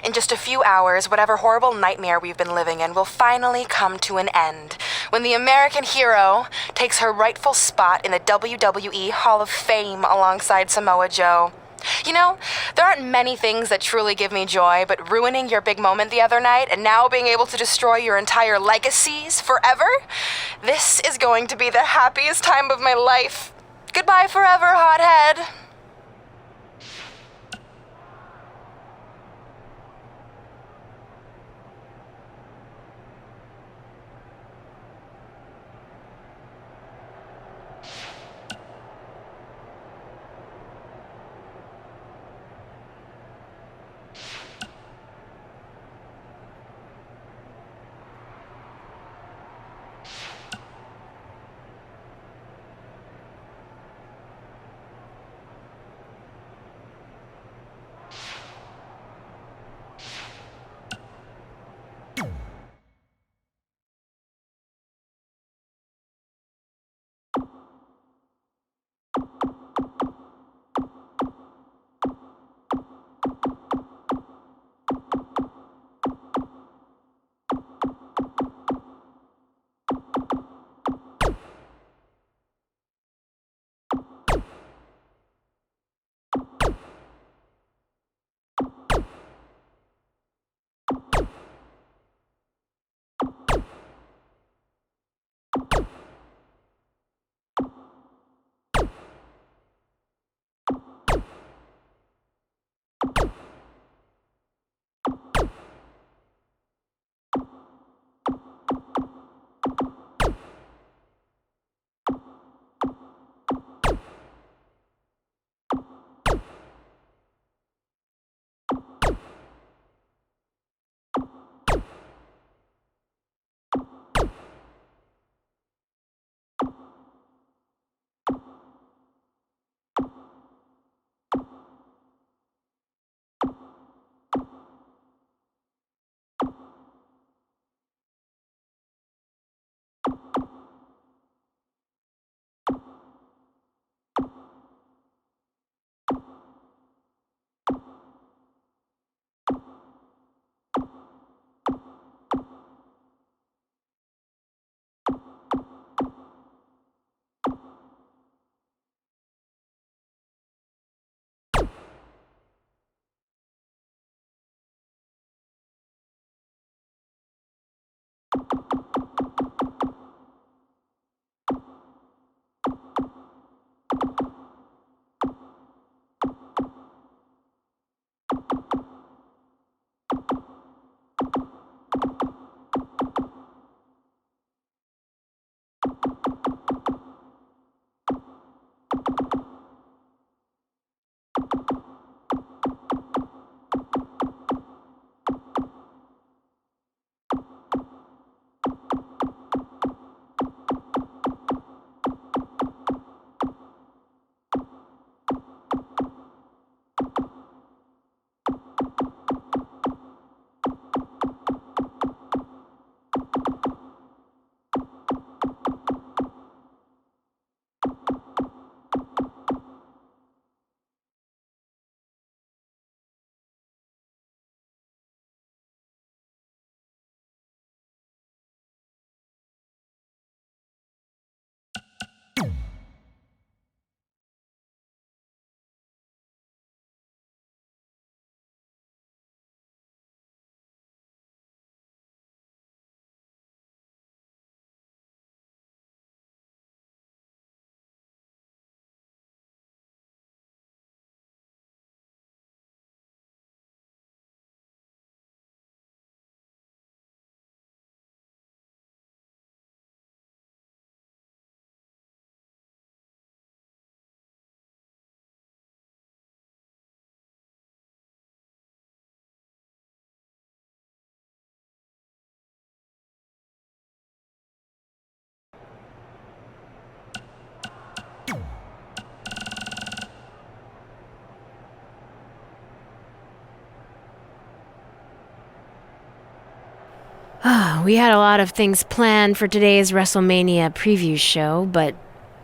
In just a few hours, whatever horrible nightmare we've been living in will finally come to an end, when the American hero takes her rightful spot in the WWE Hall of Fame alongside Samoa Joe. You know, there aren't many things that truly give me joy, but ruining your big moment the other night and now being able to destroy your entire legacies forever? This is going to be the happiest time of my life. Goodbye forever, hothead. We had a lot of things planned for today's WrestleMania preview show, but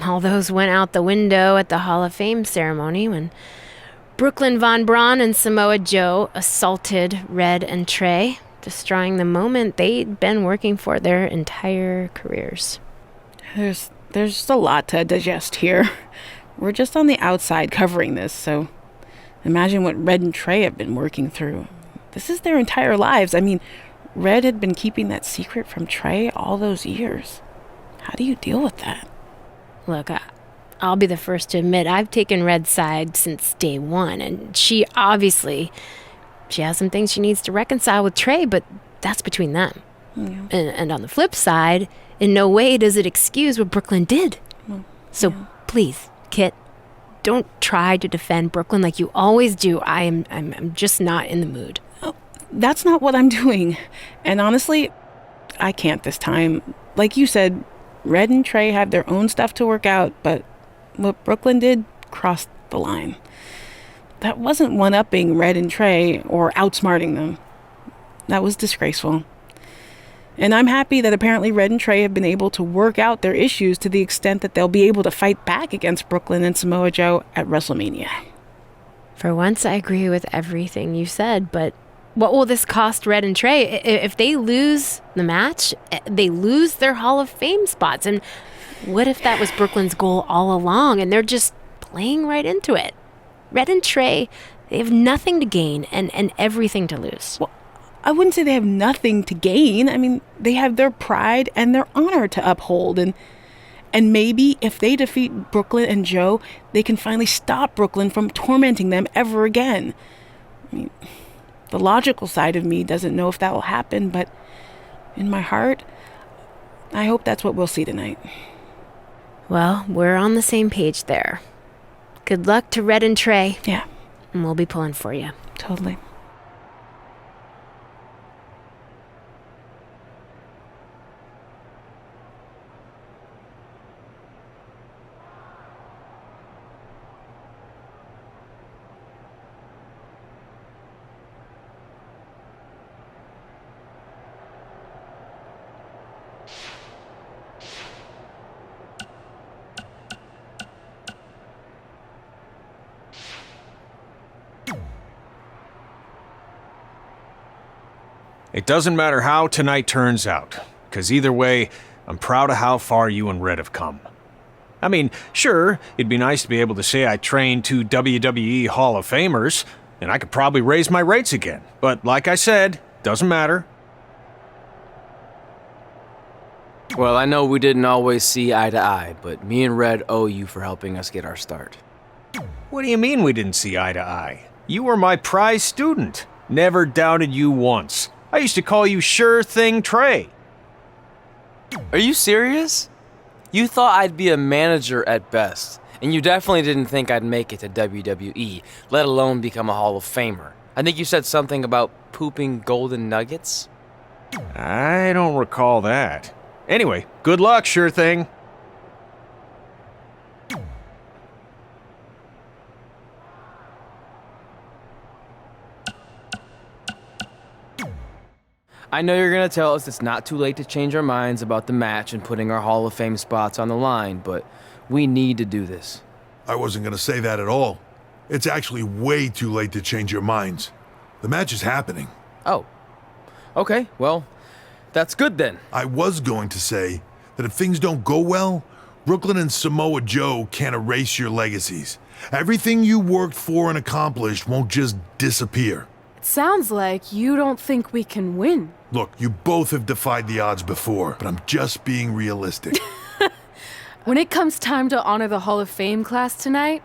all those went out the window at the Hall of Fame ceremony when Brooklyn Von Braun and Samoa Joe assaulted Red and Trey, destroying the moment they'd been working for their entire careers. There's just a lot to digest here. We're just on the outside covering this, so imagine what Red and Trey have been working through. This is their entire lives. I mean, Red had been keeping that secret from Trey all those years. How do you deal with that? Look, I'll be the first to admit I've taken Red's side since day one, and she has some things she needs to reconcile with Trey, but that's between them. Yeah. And on the flip side, in no way does it excuse what Brooklyn did. So please, Kit, don't try to defend Brooklyn like you always do. I'm just not in the mood. Oh, that's not what I'm doing. And honestly, I can't this time. Like you said, Red and Trey have their own stuff to work out, but what Brooklyn did crossed the line. That wasn't one-upping Red and Trey or outsmarting them. That was disgraceful. And I'm happy that apparently Red and Trey have been able to work out their issues to the extent that they'll be able to fight back against Brooklyn and Samoa Joe at WrestleMania. For once, I agree with everything you said, but what will this cost Red and Trey? If they lose the match, they lose their Hall of Fame spots. And what if that was Brooklyn's goal all along and they're just playing right into it? Red and Trey, they have nothing to gain and everything to lose. Well, I wouldn't say they have nothing to gain. I mean, they have their pride and their honor to uphold. And maybe if they defeat Brooklyn and Joe, they can finally stop Brooklyn from tormenting them ever again. I mean, the logical side of me doesn't know if that will happen, but in my heart, I hope that's what we'll see tonight. Well, we're on the same page there. Good luck to Red and Trey. Yeah. And we'll be pulling for you. Totally. It doesn't matter how tonight turns out, because either way, I'm proud of how far you and Red have come. I mean, sure, it'd be nice to be able to say I trained two WWE Hall of Famers, and I could probably raise my rates again. But like I said, doesn't matter. Well, I know we didn't always see eye to eye, but me and Red owe you for helping us get our start. What do you mean we didn't see eye to eye? You were my prize student. Never doubted you once. I used to call you Sure Thing Trey. Are you serious? You thought I'd be a manager at best, and you definitely didn't think I'd make it to WWE, let alone become a Hall of Famer. I think you said something about pooping golden nuggets? I don't recall that. Anyway, good luck, Sure Thing. I know you're gonna tell us it's not too late to change our minds about the match and putting our Hall of Fame spots on the line, but we need to do this. I wasn't gonna say that at all. It's actually way too late to change your minds. The match is happening. Oh. Okay, well, that's good then. I was going to say that if things don't go well, Brooklyn and Samoa Joe can't erase your legacies. Everything you worked for and accomplished won't just disappear. Sounds like you don't think we can win. Look, you both have defied the odds before, but I'm just being realistic. When it comes time to honor the Hall of Fame class tonight,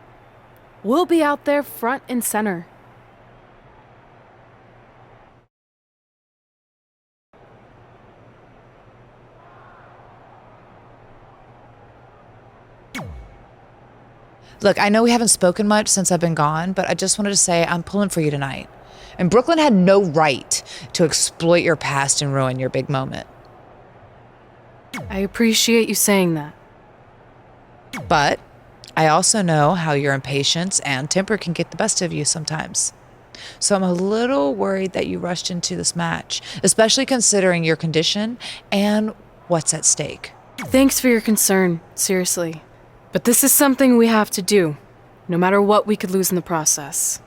we'll be out there front and center. Look, I know we haven't spoken much since I've been gone, but I just wanted to say I'm pulling for you tonight. And Brooklyn had no right to exploit your past and ruin your big moment. I appreciate you saying that. But I also know how your impatience and temper can get the best of you sometimes. So I'm a little worried that you rushed into this match, especially considering your condition and what's at stake. Thanks for your concern, seriously. But this is something we have to do, no matter what we could lose in the process.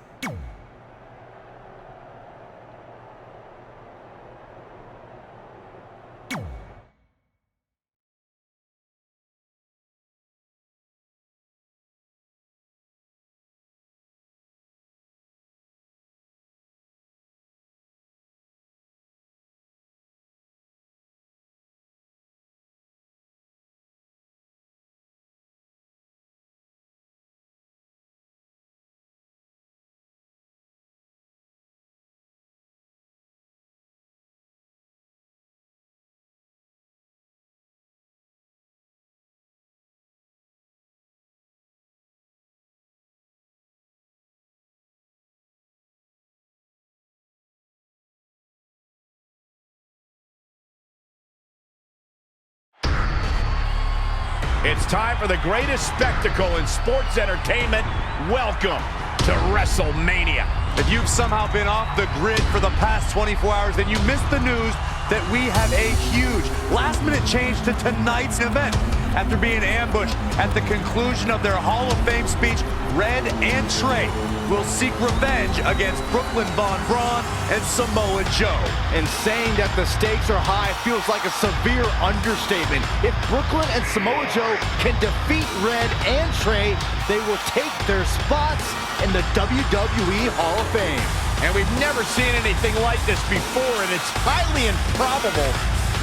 It's time for the greatest spectacle in sports entertainment. Welcome to WrestleMania. If you've somehow been off the grid for the past 24 hours, then you missed the news that we have a huge last-minute change to tonight's event. After being ambushed at the conclusion of their Hall of Fame speech, Red and Trey will seek revenge against Brooklyn Von Braun and Samoa Joe. And saying that the stakes are high feels like a severe understatement. If Brooklyn and Samoa Joe can defeat Red and Trey, they will take their spots in the WWE Hall of Fame. And we've never seen anything like this before, and it's highly improbable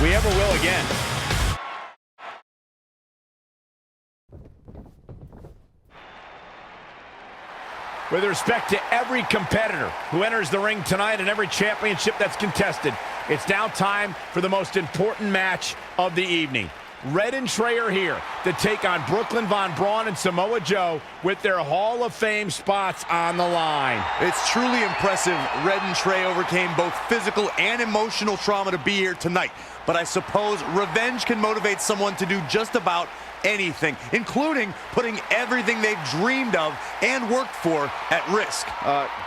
we ever will again. With respect to every competitor who enters the ring tonight and every championship that's contested, it's now time for the most important match of the evening. Red and Trey are here to take on Brooklyn Von Braun and Samoa Joe with their Hall of Fame spots on the line. It's truly impressive Red and Trey overcame both physical and emotional trauma to be here tonight. But I suppose revenge can motivate someone to do just about anything, including putting everything they've dreamed of and worked for at risk.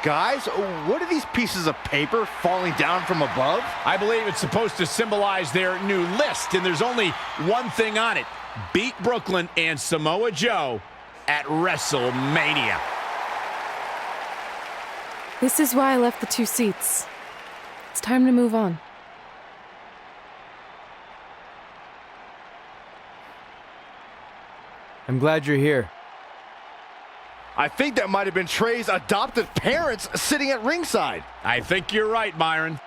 Guys, what are these pieces of paper falling down from above? I believe it's supposed to symbolize their new list, and there's only one thing on it. Beat Brooklyn and Samoa Joe at WrestleMania. This is why I left the 2 seats. It's time to move on. I'm glad you're here. I think that might have been Trey's adoptive parents sitting at ringside. I think you're right, Byron.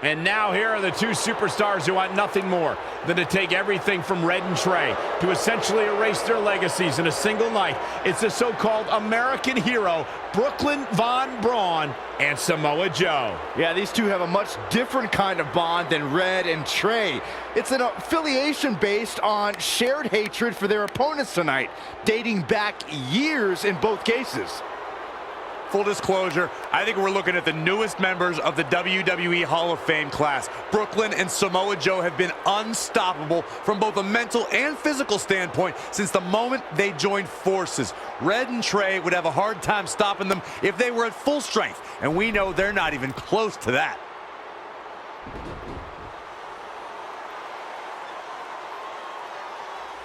And now here are the 2 superstars who want nothing more than to take everything from Red and Trey to essentially erase their legacies in a single night. It's the so-called American hero, Brooklyn Von Braun and Samoa Joe. Yeah, these two have a much different kind of bond than Red and Trey. It's an affiliation based on shared hatred for their opponents tonight, dating back years in both cases. Full disclosure, I think we're looking at the newest members of the WWE Hall of Fame class. Brooklyn and Samoa Joe have been unstoppable from both a mental and physical standpoint since the moment they joined forces. Red and Trey would have a hard time stopping them if they were at full strength, and we know they're not even close to that.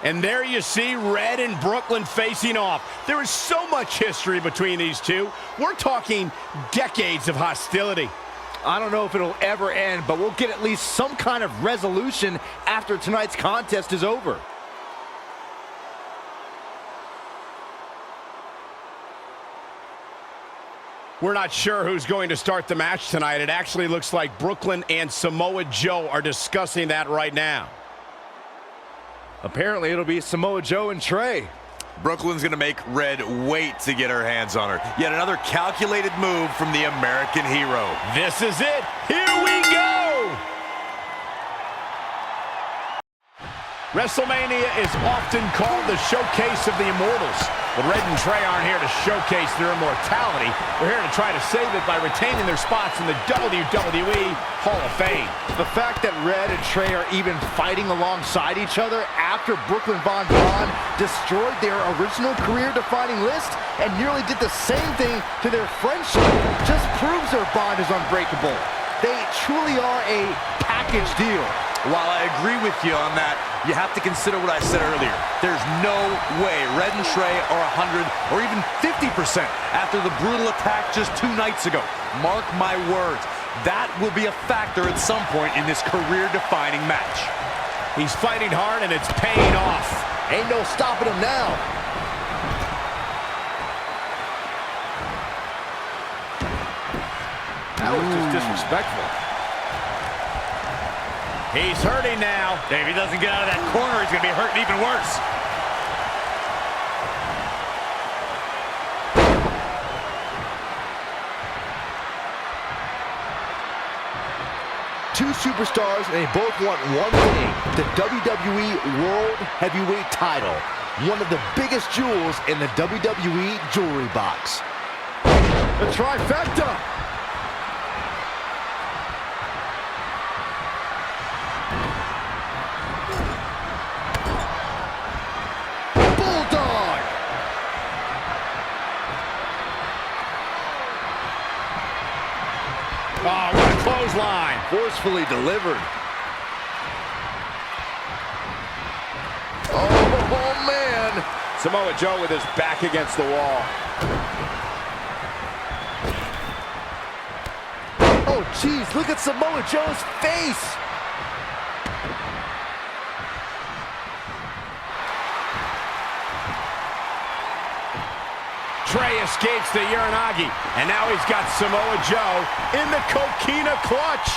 And there you see Red and Brooklyn facing off. There is so much history between these two. We're talking decades of hostility. I don't know if it'll ever end, but we'll get at least some kind of resolution after tonight's contest is over. We're not sure who's going to start the match tonight. It actually looks like Brooklyn and Samoa Joe are discussing that right now. Apparently, it'll be Samoa Joe and Trey. Brooklyn's going to make Red wait to get her hands on her. Yet another calculated move from the American hero. This is it. Here we go. WrestleMania is often called the showcase of the immortals. But Red and Trey aren't here to showcase their immortality. We're here to try to save it by retaining their spots in the WWE Hall of Fame. The fact that Red and Trey are even fighting alongside each other after Brooklyn Von Braun destroyed their original career-defining list and nearly did the same thing to their friendship just proves their bond is unbreakable. They truly are a package deal. While I agree with you on that, you have to consider what I said earlier. There's no way Red and Trey are 100 or even 50% after the brutal attack just 2 nights ago. Mark my words, that will be a factor at some point in this career-defining match. He's fighting hard and it's paying off. Ain't no stopping him now. That was just disrespectful. He's hurting now. If he doesn't get out of that corner, he's going to be hurting even worse. Two superstars, and they both want one thing, the WWE World Heavyweight title. One of the biggest jewels in the WWE jewelry box. The trifecta. Bulldog! Oh, what a clothesline. Forcefully delivered. Oh, man! Samoa Joe with his back against the wall. Oh, jeez, look at Samoa Joe's face! Trey escapes the Uranagi, and now he's got Samoa Joe in the Coquina clutch.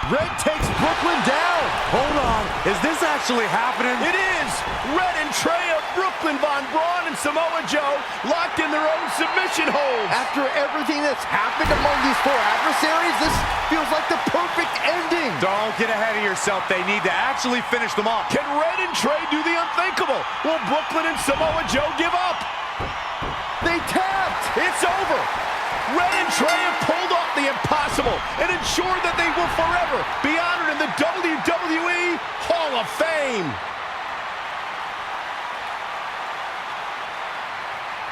Red takes Brooklyn down. Hold on, is this actually happening? It is! Red and Trey of Brooklyn, Von Braun and Samoa Joe locked in their own submission holds. After everything that's happened among these 4 adversaries, this feels like the perfect ending. Don't get ahead of yourself. They need to actually finish them off. Can Red and Trey do the unthinkable? Will Brooklyn and Samoa Joe give up? They tapped! It's over! Red and Trey have pulled off the impossible and ensured that they will forever be honored in the WWE Hall of Fame.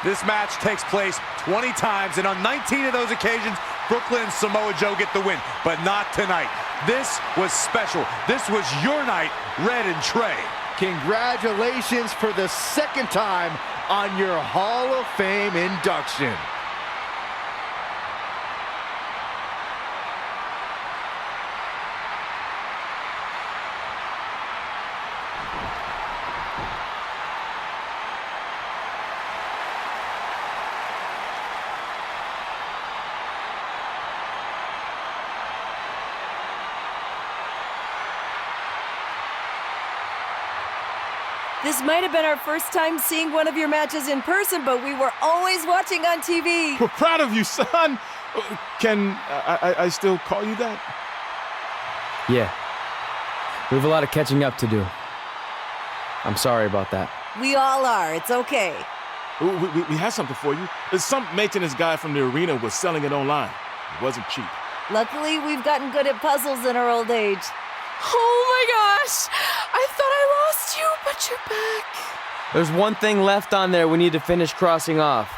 This match takes place 20 times, and on 19 of those occasions, Brooklyn and Samoa Joe get the win, but not tonight. This was special. This was your night, Red and Trey. Congratulations for the 2nd time on your Hall of Fame induction. This might have been our first time seeing one of your matches in person, but we were always watching on TV. We're proud of you, son. Can I still call you that? Yeah. We have a lot of catching up to do. I'm sorry about that. We all are. It's okay. We have something for you. Some maintenance guy from the arena was selling it online. It wasn't cheap. Luckily, we've gotten good at puzzles in our old age. Oh my gosh! I thought I lost you, but you're back. There's one thing left on there we need to finish crossing off.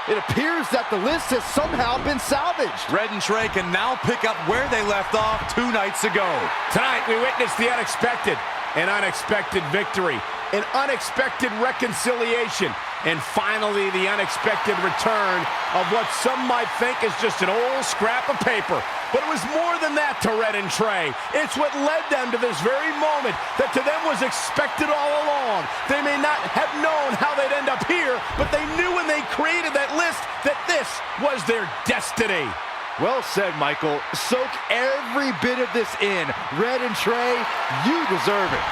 It appears that the list has somehow been salvaged. Red and Trey can now pick up where they left off 2 nights ago. Tonight, we witnessed the unexpected, an unexpected victory, an unexpected reconciliation, and finally the unexpected return of what some might think is just an old scrap of paper. But it was more than that to Red and Trey. It's what led them to this very moment that to them was expected all along. They may not have known how they'd end up here, but they knew when they created that list that this was their destiny. Well said, Michael. Soak every bit of this in. Red and Trey, you deserve it.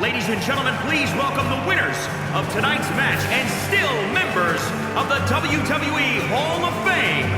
Ladies and gentlemen, please welcome the winners of tonight's match and still members of the WWE Hall of Fame,